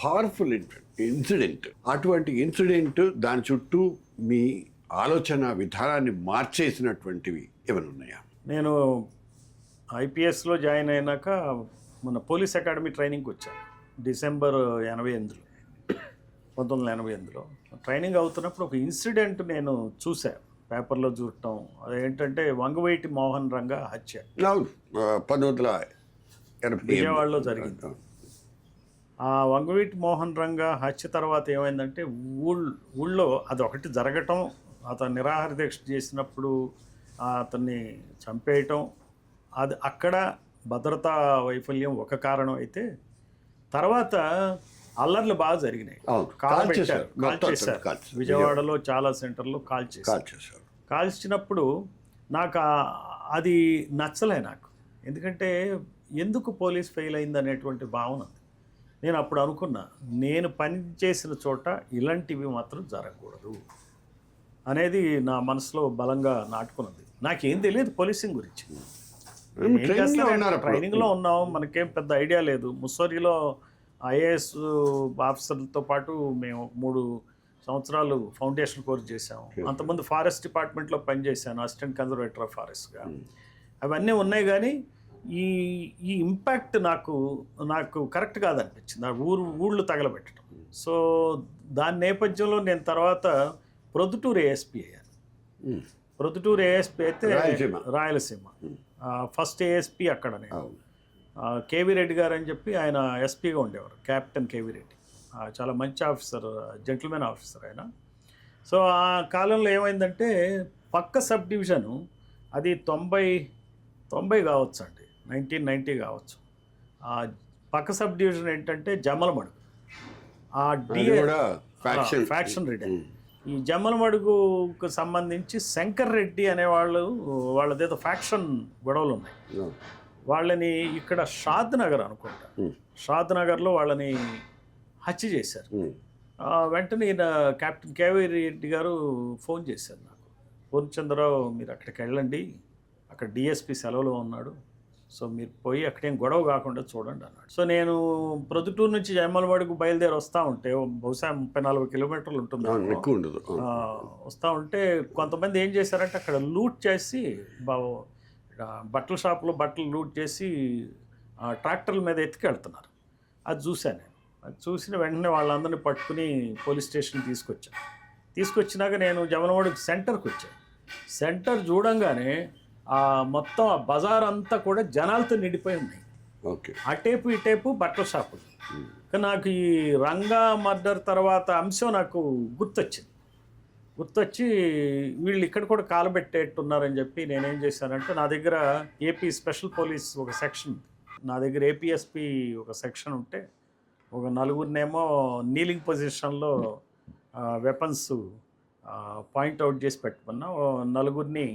Powerful incident. అటువంటి incident దాని చుట్టూ మీ ఆలోచన విధానాన్ని మార్చేసినటువంటివి ఏమైనా ఉన్నాయా? నేను ఐపీఎస్లో జాయిన్ అయినాక మన పోలీస్ అకాడమీ ట్రైనింగ్కి వచ్చాను డిసెంబర్ 1988లో ట్రైనింగ్ అవుతున్నప్పుడు ఒక ఇన్సిడెంట్ నేను చూశాను, పేపర్లో చూడటం. అదేంటంటే వంగవీటి మోహన్ రంగా హత్య 1980 విజయవాడలో జరిగింది. ఆ వంగవీటి మోహన్ రంగా హత్య తర్వాత ఏమైందంటే ఊళ్ళో అది ఒకటి జరగటం, అతను నిరాహార దీక్ష చేసినప్పుడు అతన్ని చంపేయటం, అది అక్కడ భద్రతా వైఫల్యం ఒక కారణం అయితే, తర్వాత అల్లర్లు బాగా జరిగినాయి. కాల్ చేశారు విజయవాడలో చాలా సెంటర్లో కాల్ చేశారు. కాల్చినప్పుడు నాకు అది నచ్చలే నాకు. ఎందుకంటే ఎందుకు పోలీస్ ఫెయిల్ అయింది అనేటువంటి భావన. నేను అప్పుడు అనుకున్నా, నేను పని చేసిన చోట ఇలాంటివి మాత్రం జరగకూడదు అనేది నా మనసులో బలంగా నాటుకున్నది. నాకేం తెలియదు పోలీసింగ్ గురించి. ట్రైనింగ్లో ఉన్నాం, మనకేం పెద్ద ఐడియా లేదు. ముస్సోరిలో ఐఏఎస్ ఆఫీసర్లతో పాటు మేము 3 సంవత్సరాలు ఫౌండేషన్ కోర్స్ చేసాము. అంతకుముందు ఫారెస్ట్ డిపార్ట్మెంట్లో పనిచేశాను, అసిస్టెంట్ కన్జర్వేటర్ ఆఫ్ ఫారెస్ట్గా. అవన్నీ ఉన్నాయి, కానీ ఈ ఇంపాక్ట్ నాకు కరెక్ట్ కాదనిపించింది, ఆ ఊళ్ళు తగలబెట్టడం. సో దాని నేపథ్యంలో నేను తర్వాత ప్రొద్దుటూరు ఏఎస్పీ అయ్యాను. ప్రొద్దుటూరు ఏఎస్పీ అయితే రాయలసీమ ఫస్ట్ ఏఎస్పీ అక్కడ. నేను కేవీ రెడ్డి గారు అని చెప్పి ఆయన ఎస్పీగా ఉండేవారు, కెప్టెన్ కేవీ రెడ్డి. చాలా మంచి ఆఫీసర్, జెంటిల్మెన్ ఆఫీసర్ ఆయన. సో ఆ కాలంలో ఏమైందంటే పక్క సబ్ డివిజను అది 90 కావచ్చు అండి, 1990 కావచ్చు. ఆ పక్క సబ్ డివిజన్ ఏంటంటే జమ్మలమడుగు. ఆ ఫ్యాక్షన్ రెడ్డి. ఈ జమ్మలమడుగుకు సంబంధించి శంకర్ రెడ్డి అనేవాళ్ళు, వాళ్ళదేదో ఫ్యాక్షన్ గొడవలు ఉన్నాయి. వాళ్ళని ఇక్కడ షాద్ నగర్ అనుకుంటా, షాద్ నగర్లో వాళ్ళని హత్య చేశారు. వెంటనే ఈయన కెప్టెన్ కేవీ రెడ్డి గారు ఫోన్ చేశారు నాకు, పూర్ణచంద్రరావు మీరు అక్కడికి వెళ్ళండి, అక్కడ డిఎస్పీ సెలవులో ఉన్నాడు, సో మీరు పోయి అక్కడేం గొడవ కాకుండా చూడండి అన్నాడు. సో నేను ప్రొద్దుటూరు నుంచి జమ్మలమడుగు బయలుదేరి వస్తూ ఉంటే, బహుశా 30-40 కిలోమీటర్లు ఉంటుంది, వస్తూ ఉంటే కొంతమంది ఏం చేశారంటే అక్కడ లూట్ చేసి, బట్టల షాప్లో బట్టలు లూట్ చేసి ట్రాక్టర్ల మీద ఎత్తుకెళ్తున్నారు. అది చూశాను నేను. అది చూసిన వెంటనే వాళ్ళందరినీ పట్టుకుని పోలీస్ స్టేషన్ తీసుకొచ్చినాక నేను జమ్మలమడుగు సెంటర్కి వచ్చాను. సెంటర్ చూడంగానే మొత్తం ఆ బజార్ అంతా కూడా జనాలతో నిండిపోయి ఉన్నాయి. అటేపు ఇటేపు బట్టల షాపులు. కానీ నాకు ఈ రంగా మర్డర్ తర్వాత అంశం నాకు గుర్తొచ్చి వీళ్ళు ఇక్కడ కూడా కాలబెట్టేట్టున్నారని చెప్పి నేనేం చేశానంటే, నా దగ్గర ఏపీ స్పెషల్ పోలీస్ ఒక సెక్షన్, నా దగ్గర ఏపీఎస్పీ ఒక సెక్షన్ ఉంటే, ఒక 4గురినేమో నీలింగ్ పొజిషన్లో వెపన్స్ పాయింట్అవుట్ చేసి పెట్టుకున్నా, 4గురిని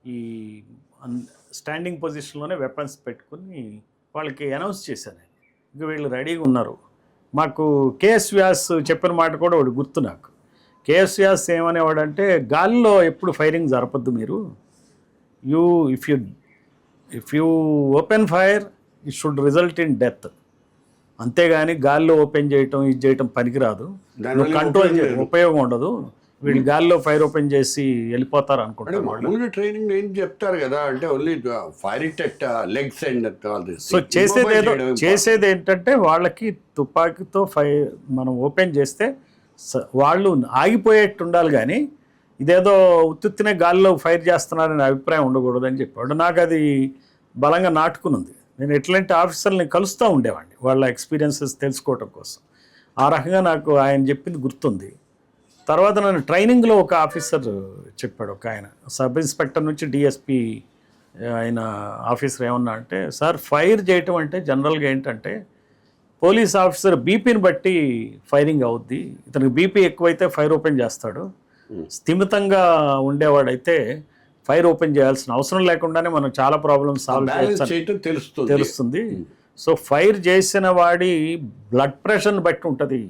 ఈ స్టాండింగ్ పొజిషన్లోనే వెపన్స్ పెట్టుకుని వాళ్ళకి అనౌన్స్ చేశాను. ఇంక వీళ్ళు రెడీగా ఉన్నారు. మాకు కేఎస్ వ్యాస్ చెప్పిన మాట కూడా ఒకటి గుర్తు నాకు. కేఎస్ వ్యాస్ ఏమనేవాడంటే, గాలిలో ఎప్పుడు ఫైరింగ్ జరపద్దు మీరు, if you open fire it should result in death, అంతేగాని గాలిలో ఓపెన్ చేయటం ఇది చేయటం పనికిరాదు, కంట్రోల్ ఉపయోగం ఉండదు, వీళ్ళు గాలిలో ఫైర్ ఓపెన్ చేసి వెళ్ళిపోతారు అనుకుంటారు. ట్రైనింగ్ ఏం చెప్తారు కదా, అంటే only fire it at legs and so చేసేది ఏంటంటే వాళ్ళకి తుపాకీతో మనం ఓపెన్ చేస్తే వాళ్ళు ఆగిపోయేట్టు ఉండాలి, కానీ ఇదేదో ఉత్తునే గాలిలో ఫైర్ చేస్తున్నారనే అభిప్రాయం ఉండకూడదని చెప్పాడు. నాకు అది బలంగా నాటుకునుంది. నేను ఎట్లాంటి ఆఫీసర్ని కలుస్తూ ఉండేవాడిని వాళ్ళ ఎక్స్పీరియన్సెస్ తెలుసుకోవటం కోసం. ఆ రకంగా నాకు ఆయన చెప్పింది గుర్తుంది. తర్వాత నన్ను ట్రైనింగ్లో ఒక ఆఫీసర్ చెప్పాడు, ఒక ఆయన సబ్ ఇన్స్పెక్టర్ నుంచి డిఎస్పీ ఆయన ఆఫీసర్ ఏమన్నా అంటే, సార్ ఫైర్ చేయటం అంటే జనరల్గా ఏంటంటే పోలీస్ ఆఫీసర్ బీపీని బట్టి ఫైరింగ్ అవుద్ది, ఇతనికి బీపీ ఎక్కువైతే ఫైర్ ఓపెన్ చేస్తాడు, స్థిమితంగా ఉండేవాడైతే ఫైర్ ఓపెన్ చేయాల్సిన అవసరం లేకుండానే మనం చాలా ప్రాబ్లమ్స్ సాల్వ్ చేయొచ్చు తెలుస్తుంది. సో ఫైర్ చేసిన వాడి బ్లడ్ ప్రెషర్ని బట్టి ఉంటుంది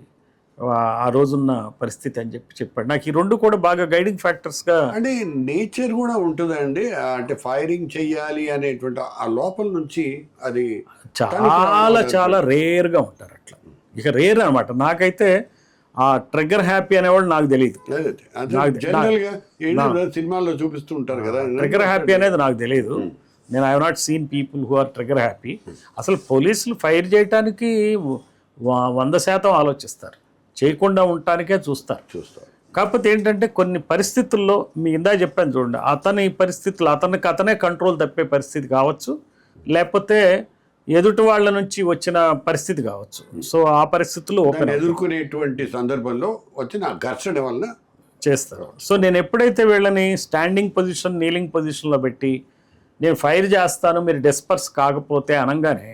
ఆ రోజున్న పరిస్థితి అని చెప్పాడు. నాకు ఈ 2 కూడా బాగా గైడింగ్ ఫ్యాక్టర్స్గా. అంటే నేచర్ కూడా ఉంటుందండి, అంటే ఫైరింగ్ చెయ్యాలి అనేటువంటి ఆ లోపల నుంచి అది చాలా రేర్గా ఉంటారు అట్లా. ఇక రేర్ అనమాట. నాకైతే ఆ ట్రిగ్గర్ హ్యాపీ అనేవాడు నాకు తెలియదు. జనరల్ గా ఏంటంటే సినిమాల్లో చూపిస్తూ ఉంటారు కదా, ట్రిగ్గర్ హ్యాపీ అనేది నాకు తెలియదు. నేను I have not seen people who are trigger happy. అసలు పోలీసులు ఫైర్ చేయడానికి 100% ఆలోచిస్తారు, చేయకుండా ఉండటానికే చూస్తారు. కాకపోతే ఏంటంటే కొన్ని పరిస్థితుల్లో మీ ఇందా చెప్పాను చూడండి, అతని పరిస్థితులు అతనే కంట్రోల్ తప్పే పరిస్థితి కావచ్చు, లేకపోతే ఎదుటి వాళ్ళ నుంచి వచ్చిన పరిస్థితి కావచ్చు. సో ఆ పరిస్థితుల్లో ఎదుర్కొనేటువంటి సందర్భంలో వచ్చిన ఘర్షణ వల్ల చేస్తారు. సో నేను ఎప్పుడైతే వీళ్ళని స్టాండింగ్ పొజిషన్, నీలింగ్ పొజిషన్లో పెట్టి నేను ఫైర్ చేస్తాను మీరు డిస్పర్స్ కాకపోతే అనగానే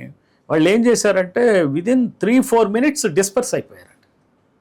వాళ్ళు ఏం చేశారంటే విదిన్ 3-4 minutes డిస్పర్స్ అయిపోయారు.